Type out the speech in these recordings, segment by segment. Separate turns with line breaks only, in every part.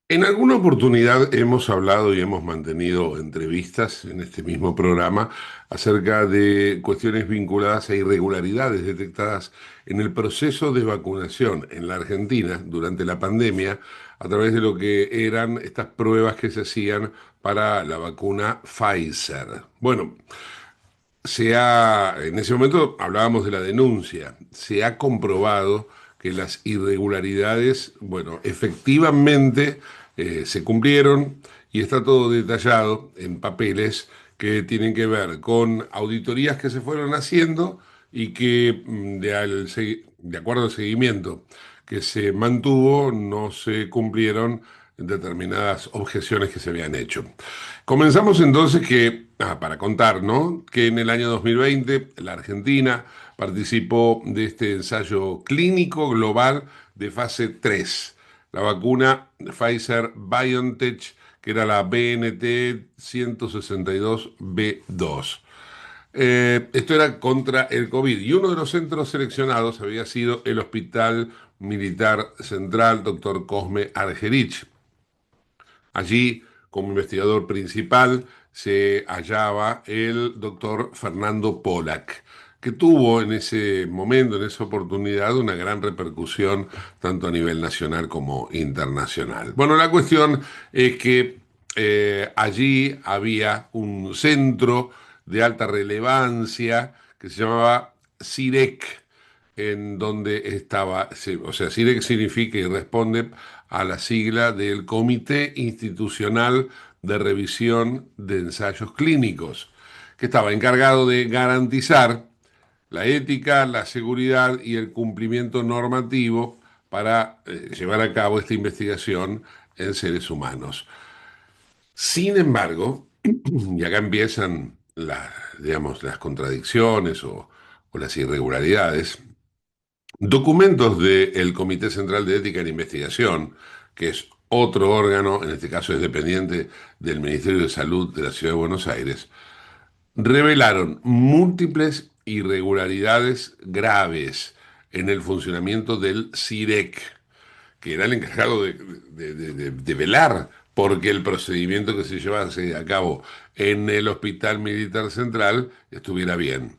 En alguna oportunidad hemos hablado y hemos mantenido entrevistas en este mismo programa acerca de cuestiones vinculadas a irregularidades detectadas en el proceso de vacunación en la Argentina durante la pandemia a través de lo que eran estas pruebas que se hacían para la vacuna Pfizer. Bueno, en ese momento hablábamos de la denuncia, se ha comprobado que las irregularidades, bueno, efectivamente se cumplieron y está todo detallado en papeles que tienen que ver con auditorías que se fueron haciendo y que de acuerdo al seguimiento que se mantuvo, no se cumplieron determinadas objeciones que se habían hecho. Comenzamos entonces para contar, ¿no? Que en el año 2020 la Argentina participó de este ensayo clínico global de fase 3, la vacuna Pfizer BioNTech, que era la BNT 162b2. Esto era contra el COVID y uno de los centros seleccionados había sido el Hospital Militar Central Dr. Cosme Argerich. Allí, como investigador principal, se hallaba el doctor Fernando Pollack, que tuvo en ese momento, en esa oportunidad, una gran repercusión tanto a nivel nacional como internacional. Bueno, la cuestión es que allí había un centro de alta relevancia que se llamaba CIREC, en donde estaba, o sea, CIREC significa y responde a la sigla del Comité Institucional de Revisión de Ensayos Clínicos, que estaba encargado de garantizar la ética, la seguridad y el cumplimiento normativo para llevar a cabo esta investigación en seres humanos. Sin embargo, y acá empiezan digamos, las contradicciones o las irregularidades, documentos del Comité Central de Ética en Investigación, que es otro órgano, en este caso es dependiente del Ministerio de Salud de la Ciudad de Buenos Aires, revelaron múltiples irregularidades graves en el funcionamiento del CIREC, que era el encargado de velar porque el procedimiento que se llevase a cabo en el Hospital Militar Central estuviera bien.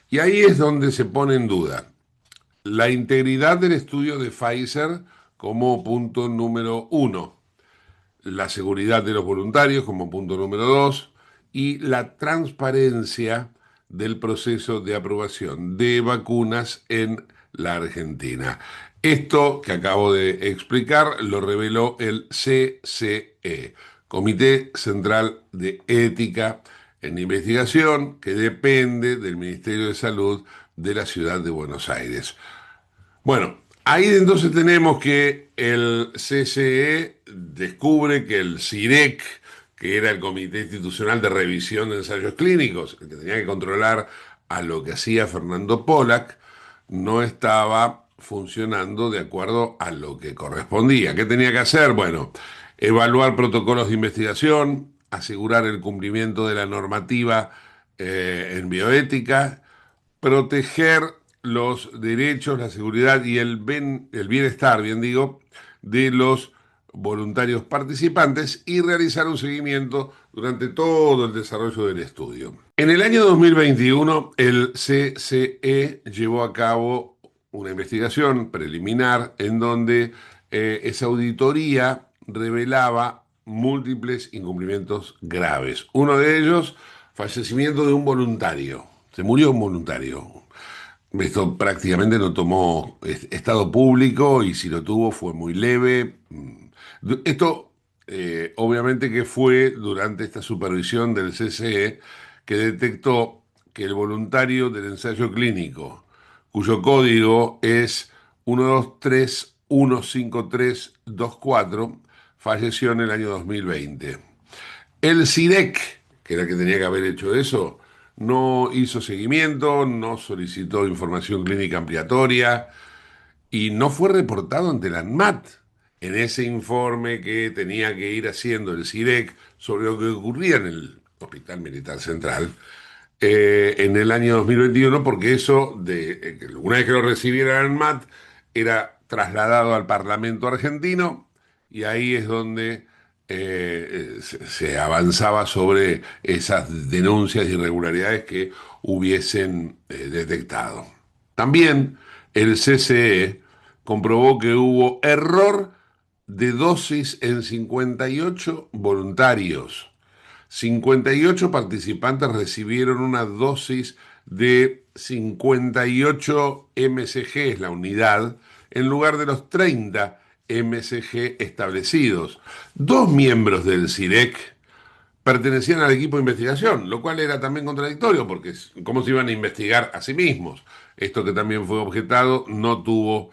Y ahí es donde se pone en duda la integridad del estudio de Pfizer como punto número uno, la seguridad de los voluntarios como punto número dos y la transparencia del proceso de aprobación de vacunas en la Argentina. Esto que acabo de explicar lo reveló el CCE, Comité Central de Ética en Investigación, que depende del Ministerio de Salud de la Ciudad de Buenos Aires. Bueno, ahí entonces tenemos que el CCE descubre que el CIREC, que era el Comité Institucional de Revisión de Ensayos Clínicos, el que tenía que controlar a lo que hacía Fernando Pollack, no estaba funcionando de acuerdo a lo que correspondía. ¿Qué tenía que hacer? Bueno, evaluar protocolos de investigación, asegurar el cumplimiento de la normativa en bioética, proteger los derechos, la seguridad y el bienestar, bien digo, de los voluntarios participantes y realizar un seguimiento durante todo el desarrollo del estudio. En el año 2021, el CCE llevó a cabo una investigación preliminar en donde esa auditoría revelaba múltiples incumplimientos graves. Uno de ellos, fallecimiento de un voluntario. Se murió un voluntario. Esto prácticamente no tomó estado público y si lo tuvo fue muy leve. Esto obviamente que fue durante esta supervisión del CCE que detectó que el voluntario del ensayo clínico, cuyo código es 1231532 falleció en el año 2020. El CIREC, que era el que tenía que haber hecho eso, no hizo seguimiento, no solicitó información clínica ampliatoria y no fue reportado ante la ANMAT en ese informe que tenía que ir haciendo el CIREC sobre lo que ocurría en el Hospital Militar Central en el año 2021, porque una vez que lo recibiera la ANMAT, era trasladado al Parlamento argentino y ahí es donde se avanzaba sobre esas denuncias de irregularidades que hubiesen detectado. También el CCE comprobó que hubo error de dosis en 58 voluntarios. 58 participantes recibieron una dosis de 58 mcg, es la unidad, en lugar de los 30 mcg establecidos. Dos miembros del CIREC pertenecían al equipo de investigación, lo cual era también contradictorio, porque ¿cómo se iban a investigar a sí mismos? Esto que también fue objetado no tuvo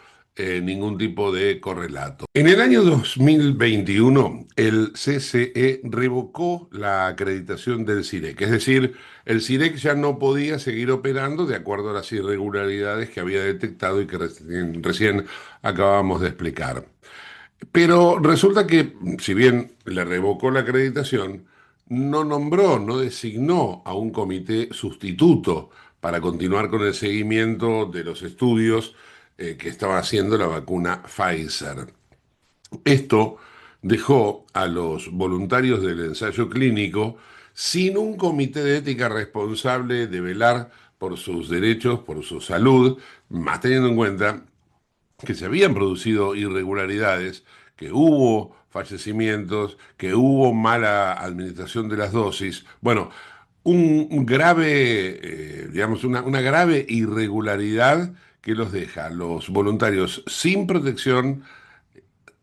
ningún tipo de correlato. En el año 2021, el CCE revocó la acreditación del CIREC, es decir, el CIREC ya no podía seguir operando de acuerdo a las irregularidades que había detectado y que recién acabamos de explicar. Pero resulta que, si bien le revocó la acreditación, no nombró, no designó a un comité sustituto para continuar con el seguimiento de los estudios que estaba haciendo la vacuna Pfizer. Esto dejó a los voluntarios del ensayo clínico sin un comité de ética responsable de velar por sus derechos, por su salud, más teniendo en cuenta que se habían producido irregularidades, que hubo fallecimientos, que hubo mala administración de las dosis. Bueno, un grave, digamos, una grave irregularidad que los deja a los voluntarios sin protección.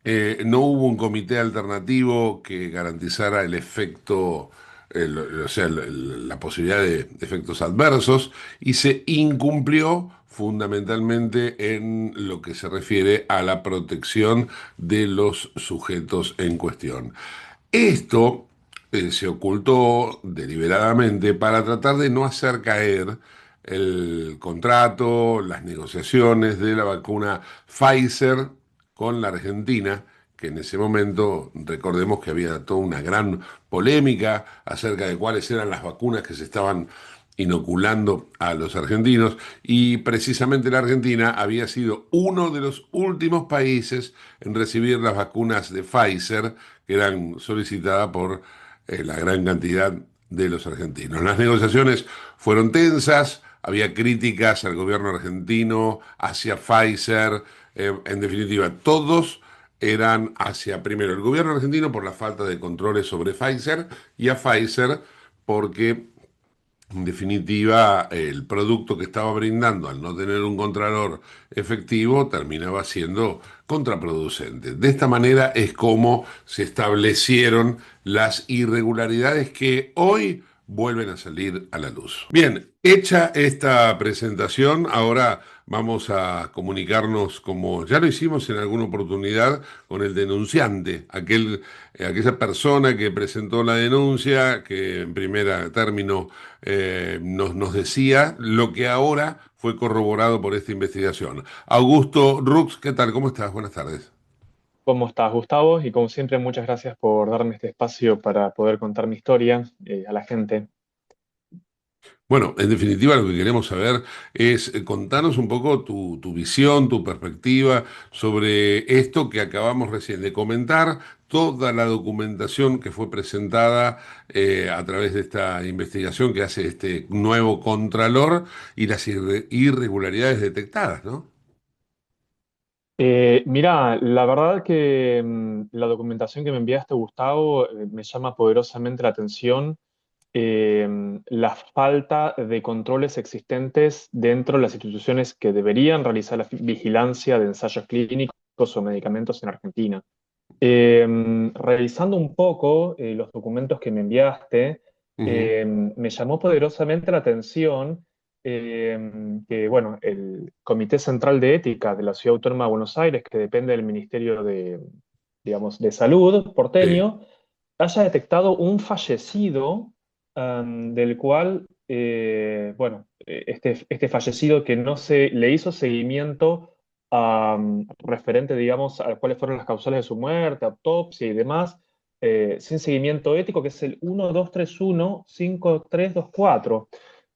No hubo un comité alternativo que garantizara el efecto, o sea, la posibilidad de efectos adversos, y se incumplió fundamentalmente en lo que se refiere a la protección de los sujetos en cuestión. Esto se ocultó deliberadamente para tratar de no hacer caer el contrato, las negociaciones de la vacuna Pfizer con la Argentina, que en ese momento, recordemos que había toda una gran polémica acerca de cuáles eran las vacunas que se estaban inoculando a los argentinos, y precisamente la Argentina había sido uno de los últimos países en recibir las vacunas de Pfizer, que eran solicitadas por la gran cantidad de los argentinos. Las negociaciones fueron tensas, había críticas al gobierno argentino, hacia Pfizer, en definitiva, todos eran hacia, primero, el gobierno argentino por la falta de controles sobre Pfizer, y a Pfizer porque, en definitiva, el producto que estaba brindando, al no tener un contralor efectivo, terminaba siendo contraproducente. De esta manera es como se establecieron las irregularidades que hoy vuelven a salir a la luz. Bien, hecha esta presentación, ahora vamos a comunicarnos, como ya lo hicimos en alguna oportunidad, con el denunciante, aquella persona que presentó la denuncia, que en primer término nos decía lo que ahora fue corroborado por esta investigación. Augusto Rux, ¿qué tal? ¿Cómo estás? Buenas tardes.
¿Cómo estás, Gustavo? Y como siempre, muchas gracias por darme este espacio para poder contar mi historia a la gente.
Bueno, en definitiva lo que queremos saber es contarnos un poco tu visión, tu perspectiva sobre esto que acabamos recién de comentar, toda la documentación que fue presentada a través de esta investigación que hace este nuevo contralor y las irregularidades detectadas, ¿no?
Mira, la verdad que la documentación que me enviaste, Gustavo, me llama poderosamente la atención la falta de controles existentes dentro de las instituciones que deberían realizar la vigilancia de ensayos clínicos o medicamentos en Argentina. Revisando un poco los documentos que me enviaste,
Ujú.
me llamó poderosamente la atención que, bueno, el Comité Central de Ética de la Ciudad Autónoma de Buenos Aires, que depende del Ministerio de, digamos, de Salud
Sí.
porteño, haya detectado un fallecido del cual, bueno, este fallecido que no se le hizo seguimiento referente, digamos, a cuáles fueron las causales de su muerte, autopsia y demás, sin seguimiento ético, que es el 1231-5324.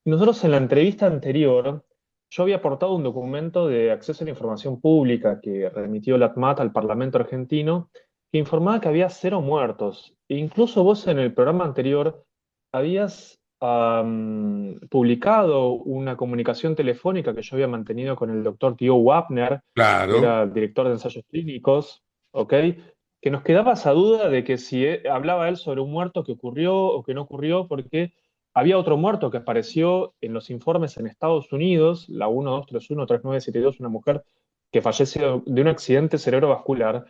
Y nosotros en la entrevista anterior, yo había aportado un documento de acceso a la información pública que remitió la ATMAT al Parlamento argentino, que informaba que había 0 muertos. E incluso vos en el programa anterior habías publicado una comunicación telefónica que yo había mantenido con el doctor Tío Wapner, que
Claro.
era director de ensayos clínicos, ¿ok? Que nos quedaba esa duda de que si hablaba él sobre un muerto que ocurrió o que no ocurrió, porque había otro muerto que apareció en los informes en Estados Unidos, la 12313972, una mujer que falleció de un accidente cerebrovascular.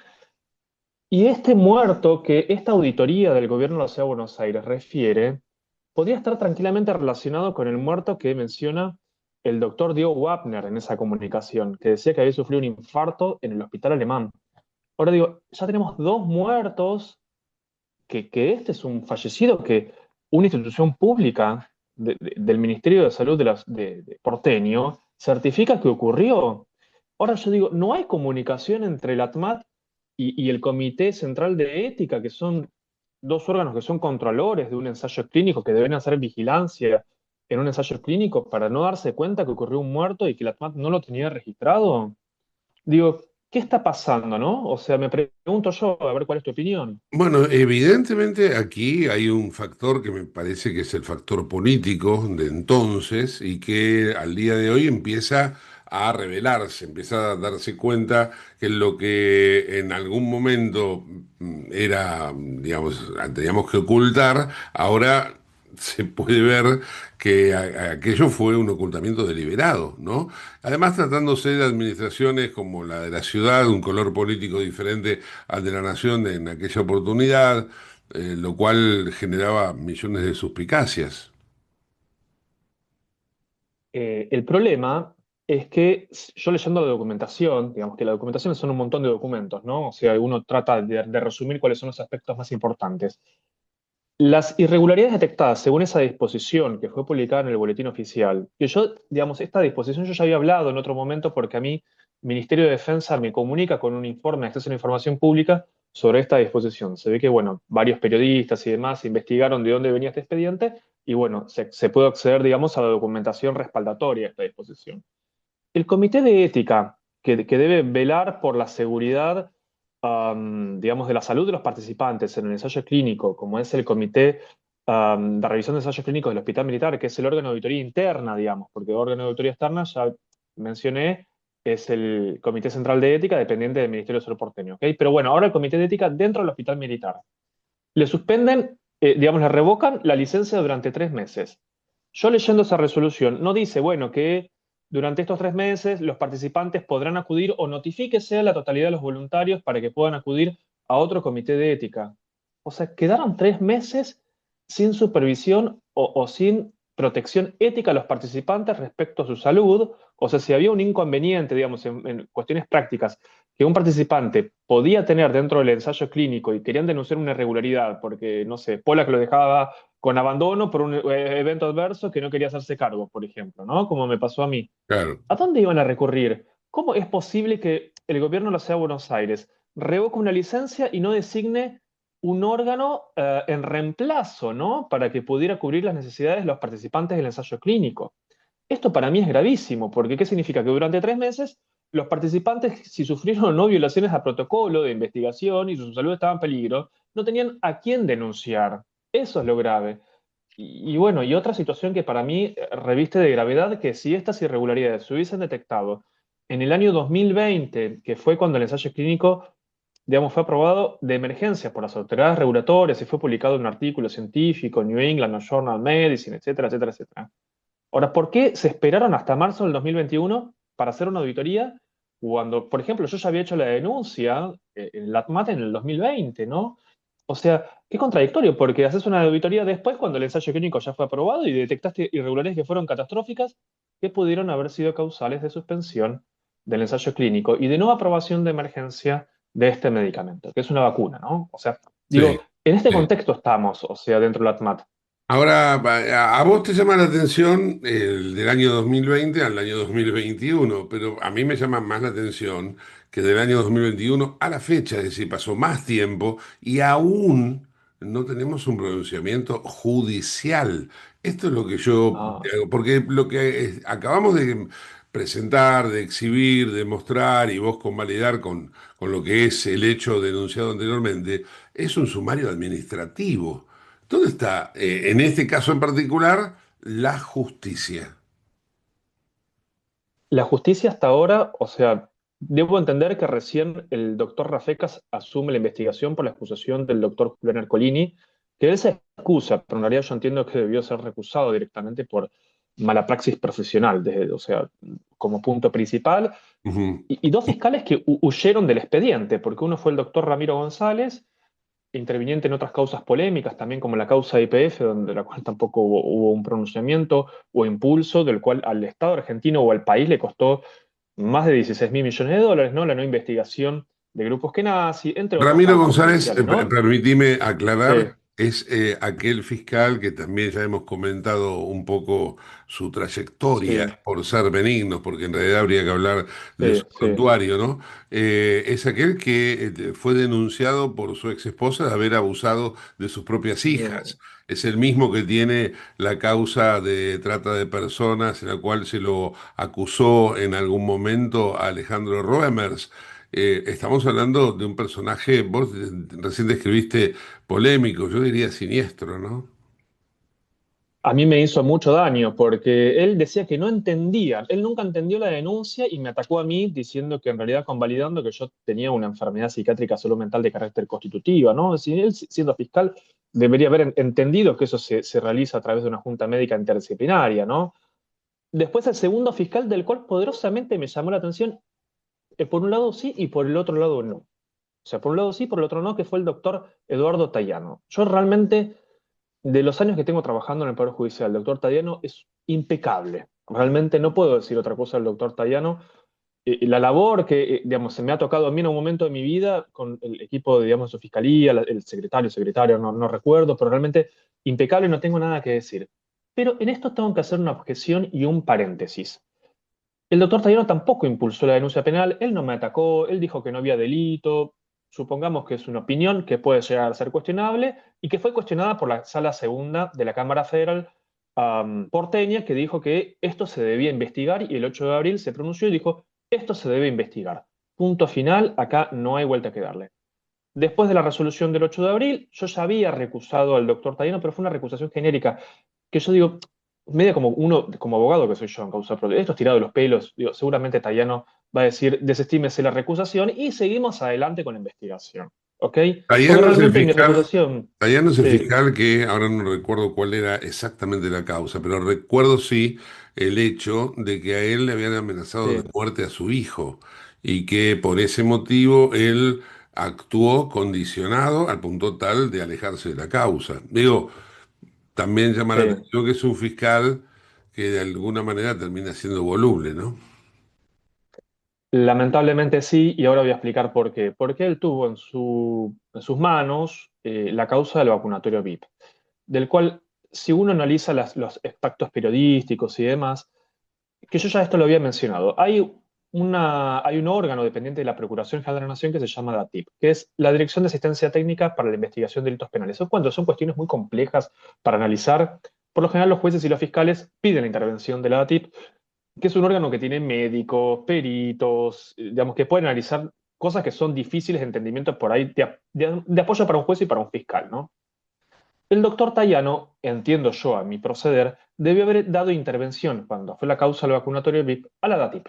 Y este muerto que esta auditoría del gobierno de la Ciudad de Buenos Aires refiere, podría estar tranquilamente relacionado con el muerto que menciona el doctor Diego Wapner en esa comunicación, que decía que había sufrido un infarto en el hospital alemán. Ahora digo, ya tenemos 2 muertos, que este es un fallecido que una institución pública del Ministerio de Salud de porteño certifica que ocurrió. Ahora yo digo, no hay comunicación entre el ATMAT y el Comité Central de Ética, que son 2 órganos que son controladores de un ensayo clínico, que deben hacer vigilancia en un ensayo clínico para no darse cuenta que ocurrió un muerto y que el ATMAT no lo tenía registrado. Digo, ¿qué está pasando, no? O sea, me pregunto yo, a ver cuál es tu opinión.
Bueno, evidentemente aquí hay un factor que me parece que es el factor político de entonces y que al día de hoy empieza a revelarse, empieza a darse cuenta que lo que en algún momento era, digamos, teníamos que ocultar, ahora se puede ver que aquello fue un ocultamiento deliberado, ¿no? Además, tratándose de administraciones como la de la ciudad, un color político diferente al de la nación en aquella oportunidad, lo cual generaba millones de suspicacias.
El problema es que yo leyendo la documentación, digamos que la documentación son un montón de documentos, ¿no? O sea, uno trata de resumir cuáles son los aspectos más importantes. Las irregularidades detectadas según esa disposición que fue publicada en el boletín oficial, que yo, digamos, esta disposición yo ya había hablado en otro momento porque a mí Ministerio de Defensa me comunica con un informe de acceso a la información pública sobre esta disposición. Se ve que, bueno, varios periodistas y demás investigaron de dónde venía este expediente y, bueno, se puede acceder, digamos, a la documentación respaldatoria de esta disposición. El comité de ética, que debe velar por la seguridad, digamos, de la salud de los participantes en el ensayo clínico, como es el comité de revisión de ensayos clínicos del Hospital Militar, que es el órgano de auditoría interna, digamos, porque el órgano de auditoría externa, ya mencioné, es el Comité Central de Ética dependiente del Ministerio de Salud porteño, ¿ok? Pero bueno, ahora el comité de ética dentro del Hospital Militar. Le suspenden, digamos, le revocan la licencia durante 3 meses. Yo leyendo esa resolución, no dice, bueno, que durante estos 3 meses los participantes podrán acudir o notifíquese a la totalidad de los voluntarios para que puedan acudir a otro comité de ética. O sea, quedaron 3 meses sin supervisión o sin protección ética a los participantes respecto a su salud. O sea, si había un inconveniente, digamos, en cuestiones prácticas que un participante podía tener dentro del ensayo clínico y querían denunciar una irregularidad porque, no sé, Pola que lo dejaba con abandono por un evento adverso que no quería hacerse cargo, por ejemplo, ¿no? Como me pasó a mí.
Claro.
¿A dónde iban a recurrir? ¿Cómo es posible que el gobierno de la Ciudad de Buenos Aires revoque una licencia y no designe un órgano en reemplazo, ¿no? Para que pudiera cubrir las necesidades de los participantes del ensayo clínico? Esto para mí es gravísimo, porque ¿qué significa? Que durante 3 meses los participantes, si sufrieron o no violaciones a protocolo de investigación y su salud estaba en peligro, no tenían a quién denunciar. Eso es lo grave. Y bueno, y otra situación que para mí reviste de gravedad, que si estas irregularidades se hubiesen detectado en el año 2020, que fue cuando el ensayo clínico, digamos, fue aprobado de emergencia por las autoridades regulatorias y fue publicado en un artículo científico en New England Journal of Medicine, etcétera, etcétera, etcétera. Ahora, ¿por qué se esperaron hasta marzo del 2021 para hacer una auditoría cuando, por ejemplo, yo ya había hecho la denuncia en la ATMAT en el 2020, ¿no? O sea, qué contradictorio, porque haces una auditoría después cuando el ensayo clínico ya fue aprobado y detectaste irregularidades que fueron catastróficas que pudieron haber sido causales de suspensión del ensayo clínico y de no aprobación de emergencia de este medicamento, que es una vacuna, ¿no? O sea,
Sí,
digo, en este
sí.
contexto estamos, o sea, dentro de la ATMAT.
Ahora, a vos te llama la atención el del año 2020 al año 2021, pero a mí me llama más la atención que del año 2021 a la fecha, es decir, pasó más tiempo y aún no tenemos un pronunciamiento judicial. Esto es lo que yo,
Ah,
porque lo que acabamos de presentar, de exhibir, de mostrar y vos convalidar con lo que es el hecho denunciado anteriormente, es un sumario administrativo. ¿Dónde está, en este caso en particular, la justicia?
La justicia hasta ahora, o sea, debo entender que recién el doctor Rafecas asume la investigación por la excusación del doctor Julián Ercolini, que él se excusa, pero en realidad yo entiendo que debió ser recusado directamente por mala praxis profesional, o sea, como punto principal.
Ujú.
Y dos fiscales que huyeron del expediente, porque uno fue el doctor Ramiro González, interviniente en otras causas polémicas, también como la causa de IPF, donde la cual tampoco hubo un pronunciamiento o impulso, del cual al Estado argentino o al país le costó más de 16.000 millones de dólares, ¿no? La no investigación de grupos que nazi, entre otras
Ramiro
causas
González,
judiciales, ¿no?
permitime
Sí,
aclarar, es aquel fiscal que también ya hemos comentado un poco su trayectoria
sí,
por ser benignos, porque en realidad habría que hablar de su
sí, sí,
prontuario, ¿no? Es aquel que fue denunciado por su ex esposa de haber abusado de sus propias hijas.
no.
Es el mismo que tiene la causa de trata de personas en la cual se lo acusó en algún momento a Alejandro Roemers. Estamos hablando de un personaje, vos recién describiste polémico, yo diría siniestro, ¿no?
A mí me hizo mucho daño porque él decía que no entendía, él nunca entendió la denuncia y me atacó a mí diciendo que en realidad convalidando que yo tenía una enfermedad psiquiátrica salud mental de carácter constitutiva, ¿no? Si él siendo fiscal debería haber entendido que eso se realiza a través de una junta médica interdisciplinaria, ¿no? Después el segundo fiscal del cual poderosamente me llamó la atención, por un lado sí y por el otro lado no. O sea, por un lado sí, por el otro no, que fue el doctor Eduardo Tayano. Yo realmente de los años que tengo trabajando en el Poder Judicial, el doctor Tayano es impecable. Realmente no puedo decir otra cosa del doctor Tayano. La labor que, digamos, se me ha tocado a mí en un momento de mi vida con el equipo, digamos, de su fiscalía, el secretario, no recuerdo, pero realmente impecable, no tengo nada que decir. Pero en esto tengo que hacer una objeción y un paréntesis. El doctor Tayano tampoco impulsó la denuncia penal, él no me atacó, él dijo que no había delito, supongamos que es una opinión que puede llegar a ser cuestionable y que fue cuestionada por la Sala Segunda de la Cámara Federal porteña, que dijo que esto se debía investigar y el 8 de abril se pronunció y dijo, esto se debe investigar. Punto final, acá no hay vuelta que darle. Después de la resolución del 8 de abril, yo ya había recusado al doctor Tayano, pero fue una recusación genérica, que yo digo, medio como uno, como abogado que soy yo en causa propia, esto es tirado de los pelos, digo, seguramente Tayano va a decir, desestímese la recusación y seguimos adelante con la investigación, ¿ok? Porque
Tayano es el
realmente mi
fiscal,
reputación,
Tayano es el
sí,
fiscal que ahora no recuerdo cuál era exactamente la causa, pero recuerdo sí el hecho de que a él le habían amenazado de
sí,
muerte a su hijo y que por ese motivo él actuó condicionado al punto tal de alejarse de la causa. Digo, también llama la
sí.
atención que es un fiscal que de alguna manera termina siendo voluble, ¿no?
Lamentablemente sí, y ahora voy a explicar por qué. Porque él tuvo en sus manos la causa del vacunatorio VIP, del cual, si uno analiza los extractos periodísticos y demás, que yo ya esto lo había mencionado, hay un órgano dependiente de la Procuración General de la Nación que se llama DATIP, que es la Dirección de Asistencia Técnica para la Investigación de Delitos Penales. Son cuando son cuestiones muy complejas para analizar. Por lo general, los jueces y los fiscales piden la intervención de la DATIP, que es un órgano que tiene médicos, peritos, digamos, que pueden analizar cosas que son difíciles de entendimiento por ahí, de apoyo para un juez y para un fiscal, ¿no? El doctor Tayano, entiendo yo a mi proceder, debió haber dado intervención cuando fue la causa del vacunatorio VIP a la DATIP.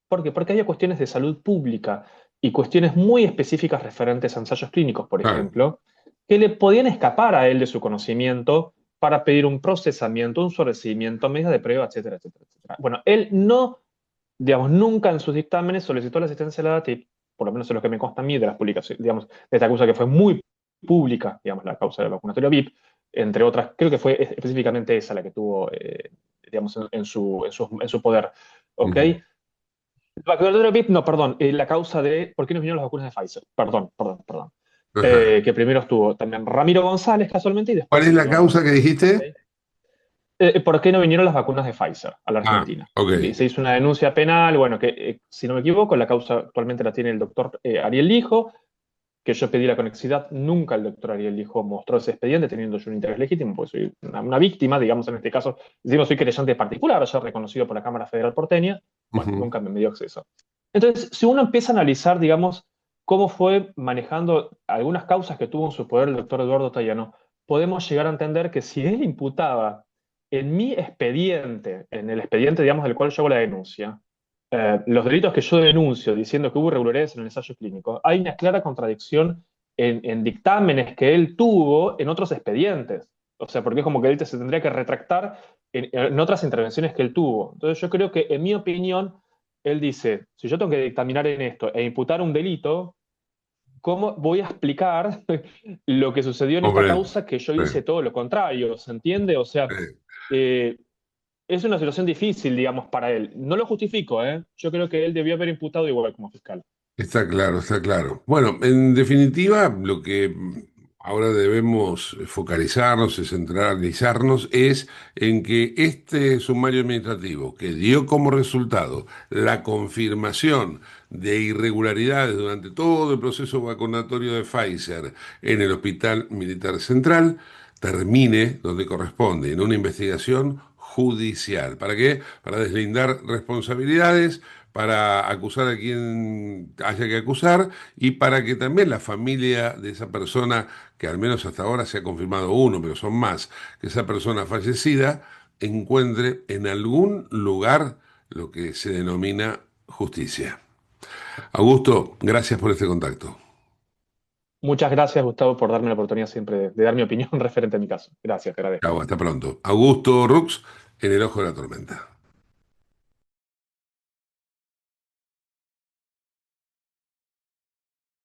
¿Por qué? Porque había cuestiones de salud pública y cuestiones muy específicas referentes a ensayos clínicos, por
Claro.
ejemplo, que le podían escapar a él de su conocimiento para pedir un procesamiento, un sobreseimiento, medidas de prueba, etcétera, etcétera, etcétera. Bueno, él no, digamos, nunca en sus dictámenes solicitó la asistencia de la DATIP, por lo menos en lo que me consta a mí de las publicaciones, digamos, de esta causa que fue muy pública, digamos, la causa del vacunatorio VIP, entre otras, creo que fue específicamente esa la que tuvo, digamos, en su poder. ¿Ok?
Ujú.
El vacunatorio VIP, no, perdón, la causa de por qué nos vinieron las vacunas de Pfizer. Perdón, perdón, perdón.
Ajá.
Que primero estuvo también Ramiro González, casualmente, y
¿Cuál
después
es la
siguió
causa que
Ramiro. ¿Ok?
dijiste?
¿Por qué no vinieron las vacunas de Pfizer a la
Ah,
Argentina?
ok.
Se hizo una denuncia penal, bueno, que si no me equivoco, la causa actualmente la tiene el doctor Ariel Lijo, que yo pedí la conexidad, nunca el doctor Ariel Lijo mostró ese expediente teniendo yo un interés legítimo, porque soy una víctima, digamos en este caso, decimos soy creyente particular, ya reconocido por la Cámara Federal porteña, Bueno,
Ujú.
nunca me dio acceso. Entonces, si uno empieza a analizar, digamos, cómo fue manejando algunas causas que tuvo en su poder el doctor Eduardo Tayano, podemos llegar a entender que si él imputaba en mi expediente, en el expediente, digamos, del cual yo hago la denuncia, los delitos que yo denuncio diciendo que hubo irregularidades en el ensayo clínico, hay una clara contradicción en dictámenes que él tuvo en otros expedientes. O sea, porque es como que él se tendría que retractar en otras intervenciones que él tuvo. Entonces yo creo que, en mi opinión, él dice, si yo tengo que dictaminar en esto e imputar un delito, ¿cómo voy a explicar lo que sucedió en esta
Comprendo.
causa que yo
Sí,
hice todo lo contrario? ¿Se entiende? O sea,
sí.
eh, es una situación difícil, digamos, para él. No lo justifico, ¿eh? Yo creo que él debió haber imputado igual como fiscal.
Está claro, está claro. Bueno, en definitiva, lo que ahora debemos focalizarnos y centralizarnos es en que este sumario administrativo que dio como resultado la confirmación de irregularidades durante todo el proceso vacunatorio de Pfizer en el Hospital Militar Central termine donde corresponde, en una investigación judicial. ¿Para qué? Para deslindar responsabilidades, para acusar a quien haya que acusar y para que también la familia de esa persona, que al menos hasta ahora se ha confirmado uno, pero son más, que esa persona fallecida encuentre en algún lugar lo que se denomina justicia. Augusto, gracias por este contacto.
Muchas gracias, Gustavo, por darme la oportunidad siempre de dar mi opinión referente a mi caso. Gracias, te agradezco.
Chau, hasta pronto. Augusto Rux, en el ojo de la tormenta.